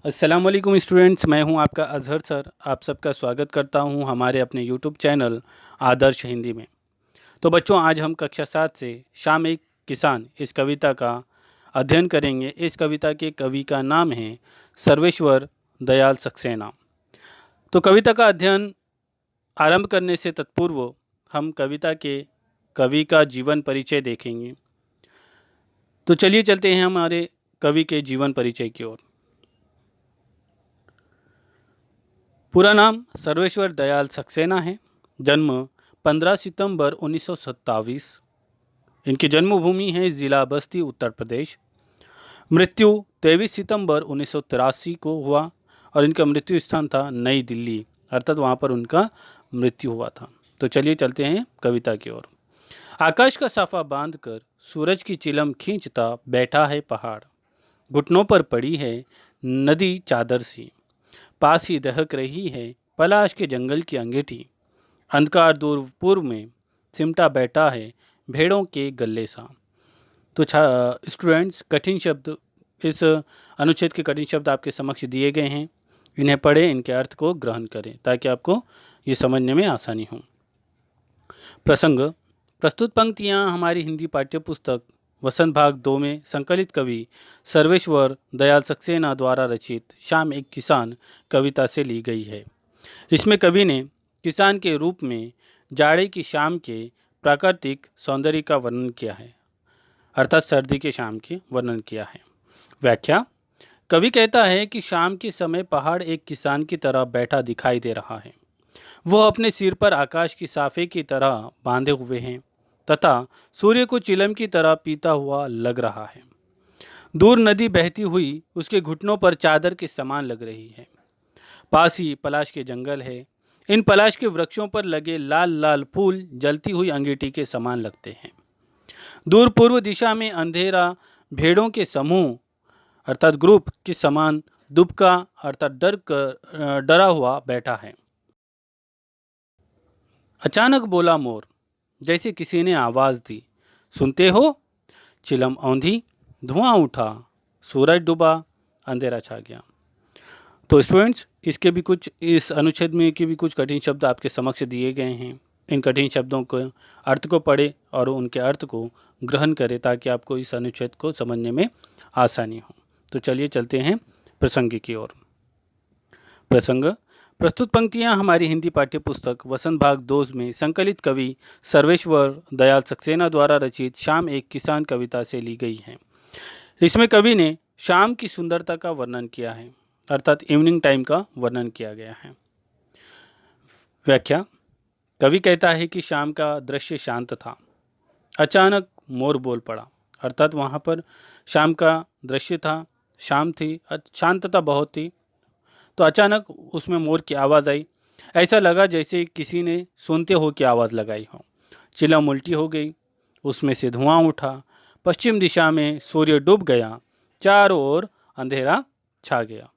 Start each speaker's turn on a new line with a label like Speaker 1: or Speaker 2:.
Speaker 1: अस्सलामुअलैकुम स्टूडेंट्स, मैं हूं आपका अज़हर सर। आप सबका स्वागत करता हूं हमारे अपने यूट्यूब चैनल आदर्श हिंदी में। तो बच्चों, आज हम कक्षा 7 से शाम एक किसान इस कविता का अध्ययन करेंगे। इस कविता के कवि का नाम है सर्वेश्वर दयाल सक्सेना। तो कविता का अध्ययन आरंभ करने से तत्पूर्व हम कविता के कवि का जीवन परिचय देखेंगे। तो चलिए चलते हैं हमारे कवि के जीवन परिचय की ओर। पूरा नाम सर्वेश्वर दयाल सक्सेना है। जन्म 15 सितंबर 1927। इनकी जन्मभूमि है ज़िला बस्ती, उत्तर प्रदेश। मृत्यु 23 सितंबर 1983 को हुआ और इनका मृत्यु स्थान था नई दिल्ली, अर्थात वहाँ पर उनका मृत्यु हुआ था। तो चलिए चलते हैं कविता की ओर। आकाश का साफा बांधकर सूरज की चिलम खींचता बैठा है पहाड़, घुटनों पर पड़ी है नदी चादर सी, पास ही दहक रही है पलाश के जंगल की अंगीठी, अंधकार दूर पूर्व में सिमटा बैठा है भेड़ों के गले सा। तो स्टूडेंट्स, कठिन शब्द, इस अनुच्छेद के कठिन शब्द आपके समक्ष दिए गए हैं। इन्हें पढ़ें, इनके अर्थ को ग्रहण करें ताकि आपको ये समझने में आसानी हो। प्रसंग। प्रस्तुत पंक्तियाँ हमारी हिंदी पाठ्यपुस्तक वसंत भाग 2 में संकलित कवि सर्वेश्वर दयाल सक्सेना द्वारा रचित शाम एक किसान कविता से ली गई है। इसमें कवि ने किसान के रूप में जाड़े की शाम के प्राकृतिक सौंदर्य का वर्णन किया है, अर्थात सर्दी के शाम के वर्णन किया है। व्याख्या। कवि कहता है कि शाम के समय पहाड़ एक किसान की तरह बैठा दिखाई दे रहा है। वह अपने सिर पर आकाश की साफे की तरह बांधे हुए हैं तथा सूर्य को चिलम की तरह पीता हुआ लग रहा है। दूर नदी बहती हुई उसके घुटनों पर चादर के समान लग रही है। पास ही पलाश के जंगल है। इन पलाश के वृक्षों पर लगे लाल लाल फूल जलती हुई अंगीठी के समान लगते हैं। दूर पूर्व दिशा में अंधेरा भेड़ों के समूह अर्थात ग्रुप के समान दुबका अर्थात डरा हुआ बैठा है। अचानक बोला मोर, जैसे किसी ने आवाज़ दी, सुनते हो? चिलम औंधी, धुआं उठा, सूरज डूबा, अंधेरा छा गया। तो स्टूडेंट्स, इस अनुच्छेद में के भी कुछ कठिन शब्द आपके समक्ष दिए गए हैं। इन कठिन शब्दों को अर्थ को पढ़ें और उनके अर्थ को ग्रहण करें ताकि आपको इस अनुच्छेद को समझने में आसानी हो। तो चलिए चलते हैं प्रसंग की ओर। प्रसंग। प्रस्तुत पंक्तियाँ हमारी हिंदी पाठ्यपुस्तक वसंत भाग 2 में संकलित कवि सर्वेश्वर दयाल सक्सेना द्वारा रचित शाम एक किसान कविता से ली गई हैं। इसमें कवि ने शाम की सुंदरता का वर्णन किया है, अर्थात इवनिंग टाइम का वर्णन किया गया है। व्याख्या। कवि कहता है कि शाम का दृश्य शांत था। अचानक मोर बोल पड़ा, अर्थात वहाँ पर शाम का दृश्य था, शाम थी, शांतता बहुत थी, तो अचानक उसमें मोर की आवाज़ आई। ऐसा लगा जैसे किसी ने सुनते हो की आवाज़ लगाई हो। चिलम उल्टी हो गई, उसमें से धुआं उठा, पश्चिम दिशा में सूर्य डूब गया, चारों ओर अंधेरा छा गया।